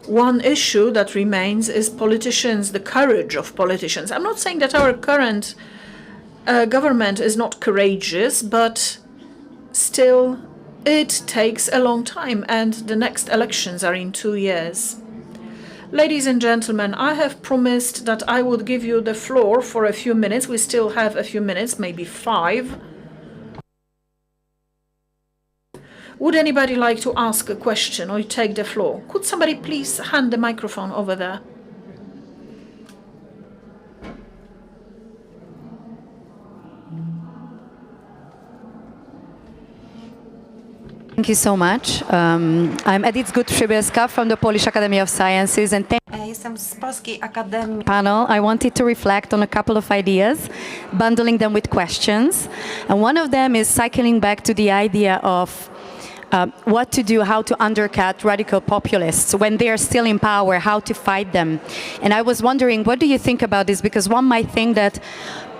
one issue that remains is politicians, the courage of politicians. I'm not saying that our current government is not courageous, but still it takes a long time, and the next elections are in 2 years. Ladies and gentlemen, I have promised that I would give you the floor for a few minutes. We still have a few minutes, maybe 5. Would anybody like to ask a question or take the floor? Could somebody please hand the microphone over there? Thank you so much. I'm Edith Gut-Przybylska from the Polish Academy of Sciences, and Jestem z Polskiej Akademii. panel, I wanted to reflect on a couple of ideas, bundling them with questions. And one of them is cycling back to the idea of what to do, how to undercut radical populists when they are still in power, how to fight them. And I was wondering, what do you think about this? Because one might think that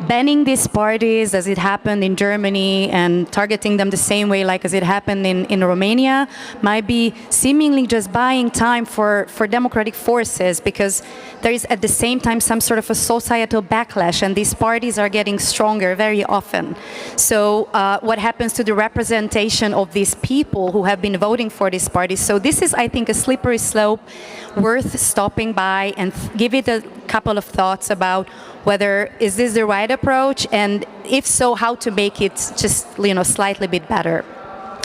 banning these parties, as it happened in Germany, and targeting them the same way like as it happened in Romania, might be seemingly just buying time for democratic forces, because there is at the same time some sort of a societal backlash, and these parties are getting stronger very often. So what happens to the representation of these people who have been voting for these parties? So this is, I think, a slippery slope worth stopping by and give it a couple of thoughts about whether is this the right approach, and if so, how to make it just, slightly bit better,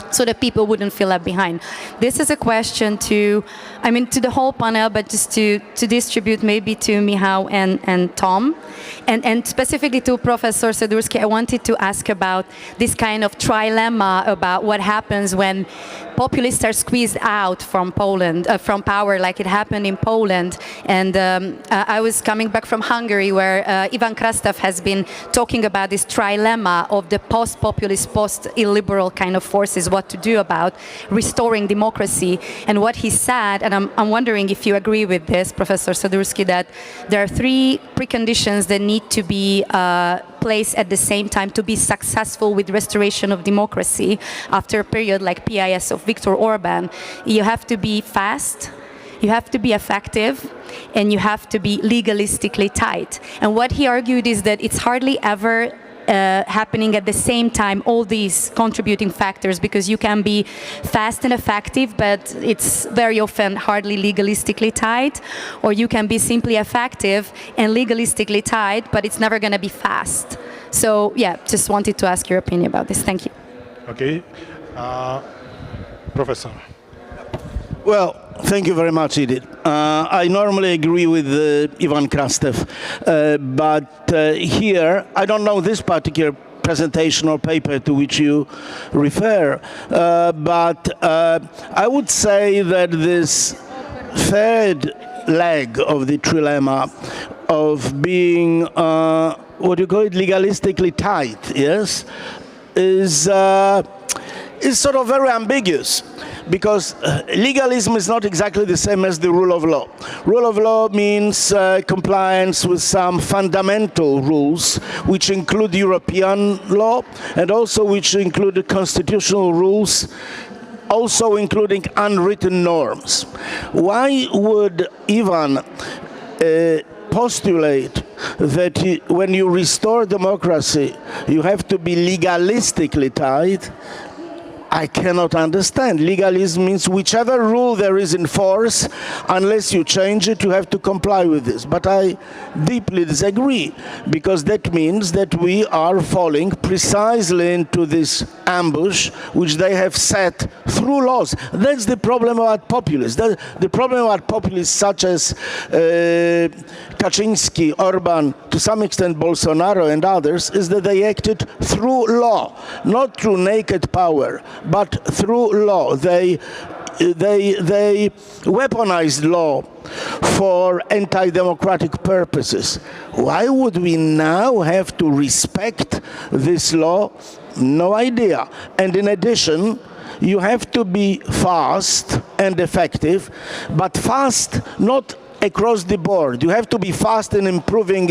so that people wouldn't feel left behind. This is a question to the whole panel, but just to distribute maybe to Michał and Tom. And specifically to Professor Sadurski, I wanted to ask about this kind of trilemma about what happens when populists are squeezed out from Poland, from power, like it happened in Poland. And I was coming back from Hungary, where Ivan Krastev has been talking about this trilemma of the post-populist, post-illiberal kind of forces, what to do about restoring democracy. And what he said, and I'm wondering if you agree with this, Professor Sadurski, that there are 3 preconditions that need to be placed at the same time to be successful with restoration of democracy after a period like PIS of Viktor Orban. You have to be fast, you have to be effective, and you have to be legalistically tight. And what he argued is that it's hardly ever happening at the same time, all these contributing factors, because you can be fast and effective, but it's very often hardly legalistically tight, or you can be simply effective and legalistically tight, but it's never going to be fast. So yeah, just wanted to ask your opinion about this. Thank you. Okay. Professor. Well, thank you very much, Edith. I normally agree with Ivan Krastev, but here, I don't know this particular presentation or paper to which you refer, but I would say that this third leg of the trilemma of being, what you call it, legalistically tight, yes, is sort of very ambiguous, because legalism is not exactly the same as the rule of law. Rule of law means compliance with some fundamental rules, which include European law, and also which include the constitutional rules, also including unwritten norms. Why would Ivan postulate that when you restore democracy, you have to be legalistically tight? I cannot understand. Legalism means whichever rule there is in force, unless you change it, you have to comply with this. But I deeply disagree, because that means that we are falling precisely into this ambush which they have set through laws. That's the problem about populists. The problem about populists such as Kaczynski, Orban, to some extent Bolsonaro and others, is that they acted through law, not through naked power, but through law. They weaponized law for anti-democratic purposes. Why would we now have to respect this law? No idea. And in addition, you have to be fast and effective, but fast not across the board. You have to be fast in improving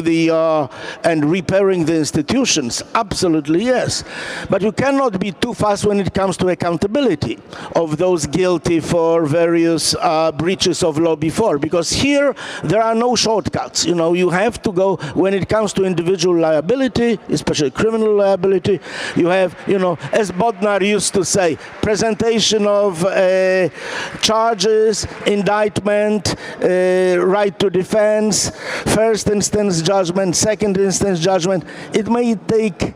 and repairing the institutions. Absolutely, yes. But you cannot be too fast when it comes to accountability of those guilty for various breaches of law before, because here there are no shortcuts. You know, you have to go, when it comes to individual liability, especially criminal liability, you have, you know, as Bodnar used to say, presentation of charges, indictment, right to defense, first instance judgment, second instance judgment. It may take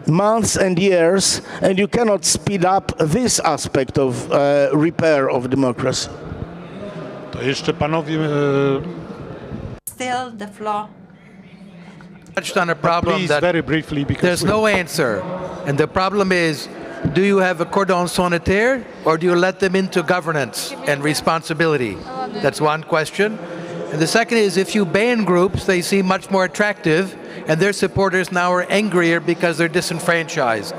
months and years, and you cannot speed up this aspect of repair of democracy. To jeszcze panowie, Still the floor. Touched on a problem please, that very briefly, because there's no answer. And the problem is, do you have a cordon sanitaire, or do you let them into governance and responsibility? That's one question. And the second is, if you ban groups, they seem much more attractive, and their supporters now are angrier because they're disenfranchised.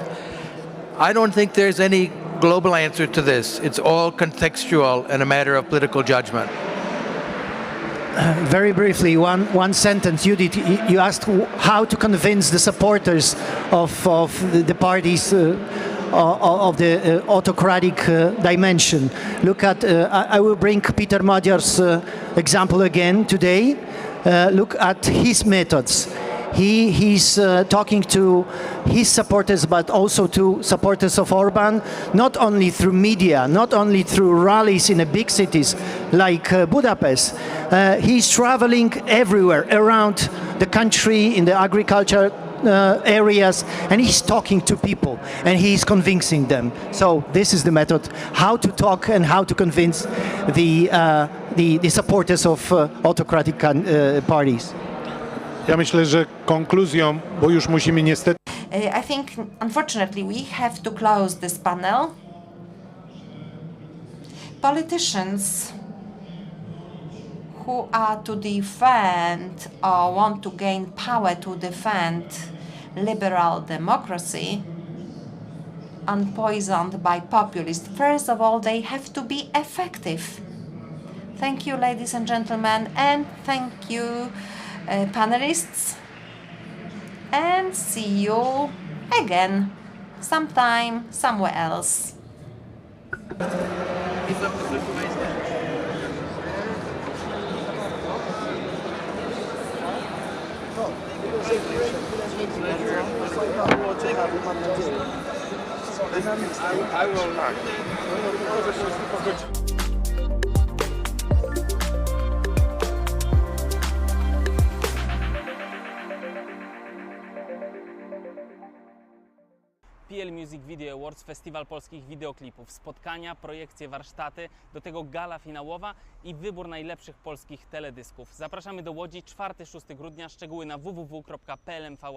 I don't think there's any global answer to this. It's all contextual and a matter of political judgment. Very briefly, one sentence. Judith, you asked how to convince the supporters of the parties of the autocratic dimension. Look at, I will bring Peter Magyar's example again today. Look at his methods. He's talking to his supporters, but also to supporters of Orban, not only through media, not only through rallies in the big cities like Budapest. He's traveling everywhere around the country in the agriculture areas, and he's talking to people and he's convincing them. So this is the method, how to talk and how to convince the supporters of autocratic parties. ja myślę, że konkluzją, bo już musimy niestety... I think, unfortunately, we have to close this panel. Politicians who are to defend or want to gain power to defend liberal democracy, unpoisoned by populists, first of all, they have to be effective. Thank you, ladies and gentlemen, and thank you, panelists, and see you again sometime, somewhere else. I will not. PL Music Video Awards, festiwal polskich wideoklipów, spotkania, projekcje, warsztaty, do tego gala finałowa i wybór najlepszych polskich teledysków. Zapraszamy do Łodzi 4-6 grudnia, szczegóły na www.plmva.com.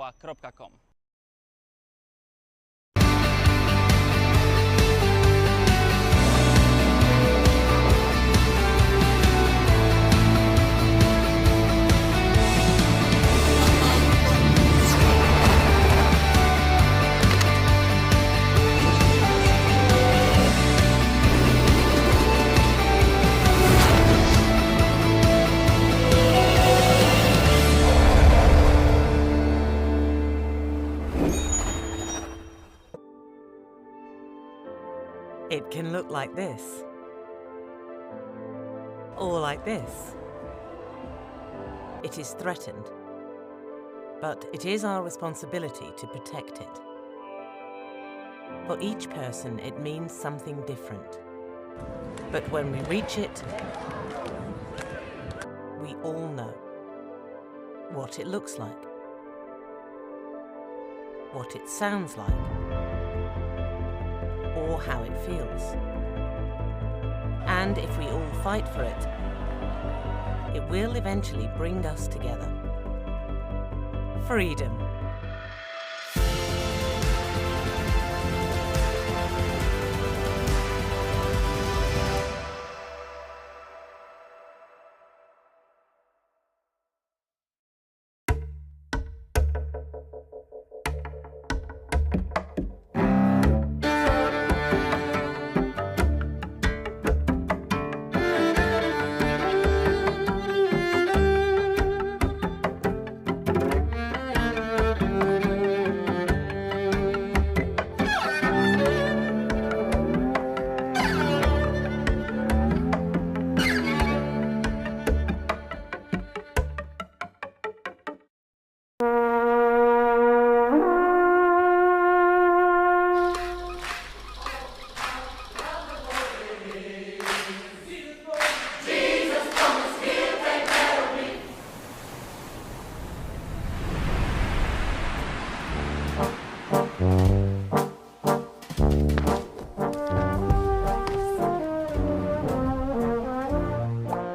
It can look like this, or like this. It is threatened, but it is our responsibility to protect it. For each person, it means something different. But when we reach it, we all know what it looks like, what it sounds like, or how it feels. And if we all fight for it, it will eventually bring us together. Freedom.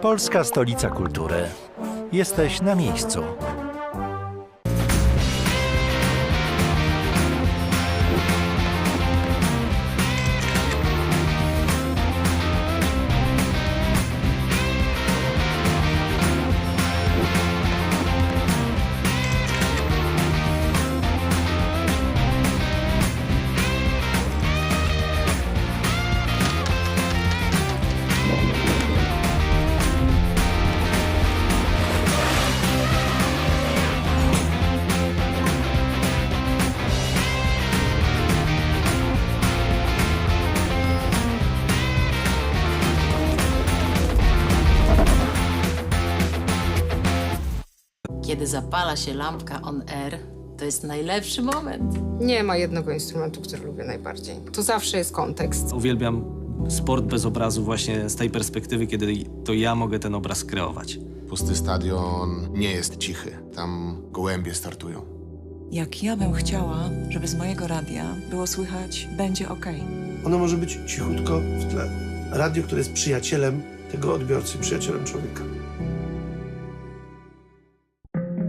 Polska Stolica Kultury. Jesteś na miejscu. Kiedy zapala się lampka on air, to jest najlepszy moment. Nie ma jednego instrumentu, który lubię najbardziej. To zawsze jest kontekst. Uwielbiam sport bez obrazu właśnie z tej perspektywy, kiedy to ja mogę ten obraz kreować. Pusty stadion nie jest cichy. Tam gołębie startują. Jak ja bym chciała, żeby z mojego radia było słychać "Będzie okej". Ono może być cichutko w tle. Radio, które jest przyjacielem tego odbiorcy, przyjacielem człowieka.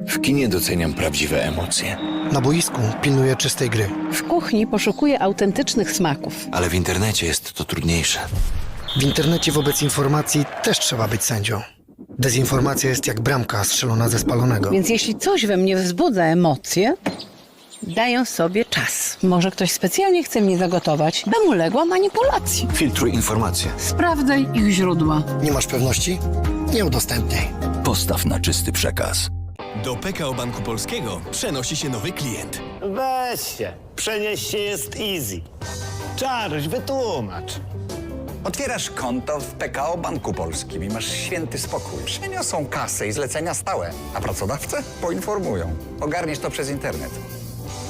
W kinie doceniam prawdziwe emocje. Na boisku pilnuję czystej gry. W kuchni poszukuję autentycznych smaków. Ale w internecie jest to trudniejsze. W internecie wobec informacji też trzeba być sędzią. Dezinformacja jest jak bramka strzelona ze spalonego. Więc jeśli coś we mnie wzbudza emocje, daję sobie czas. Może ktoś specjalnie chce mnie zagotować, bym uległa manipulacji. Filtruj informacje. Sprawdzaj ich źródła. Nie masz pewności? Nie udostępniaj. Postaw na czysty przekaz. Do PKO Banku Polskiego przenosi się nowy klient. Weź się, przenieść się jest easy. Czaruś, wytłumacz. Otwierasz konto w PKO Banku Polskim i masz święty spokój. Przeniosą kasę i zlecenia stałe, a pracodawcę poinformują. Ogarniesz to przez internet,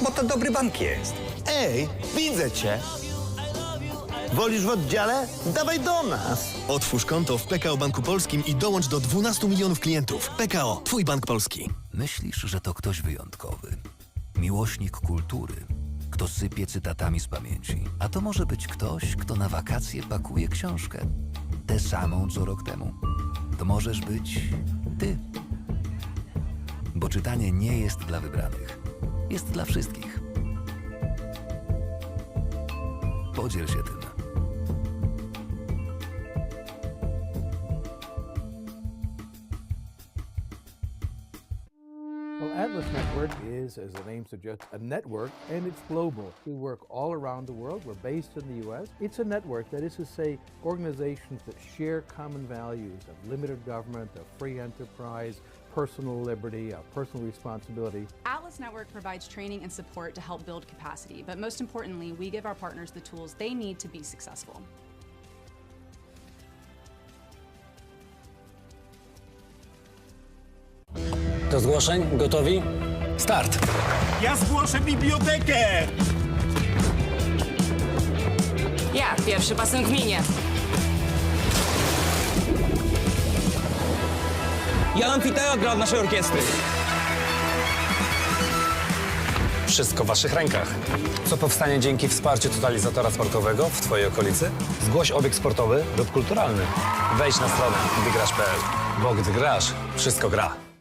bo to dobry bank jest. Ej, widzę cię. Wolisz w oddziale? Dawaj do nas. Otwórz konto w PKO Banku Polskim i dołącz do 12 milionów klientów. PKO, twój bank polski. Myślisz, że to ktoś wyjątkowy. Miłośnik kultury. Kto sypie cytatami z pamięci. A to może być ktoś, kto na wakacje pakuje książkę. Tę samą co rok temu. To możesz być ty. Bo czytanie nie jest dla wybranych. Jest dla wszystkich. Podziel się tym. Well, Atlas Network is, as the name suggests, a network, and it's global. We work all around the world. We're based in the U.S. It's a network, that is to say, organizations that share common values of limited government, of free enterprise, personal liberty, of personal responsibility. Atlas Network provides training and support to help build capacity, but most importantly, we give our partners the tools they need to be successful. Do zgłoszeń? Gotowi? Start! Ja zgłoszę bibliotekę! dnia. Pierwszy basen w gminie. Jan Amfiteatr gra w naszej orkiestry. Wszystko w waszych rękach. Co powstanie dzięki wsparciu totalizatora sportowego w twojej okolicy? Zgłoś obiekt sportowy lub kulturalny. Wejdź na stronę gdygrasz.pl, bo gdy grasz, wszystko gra.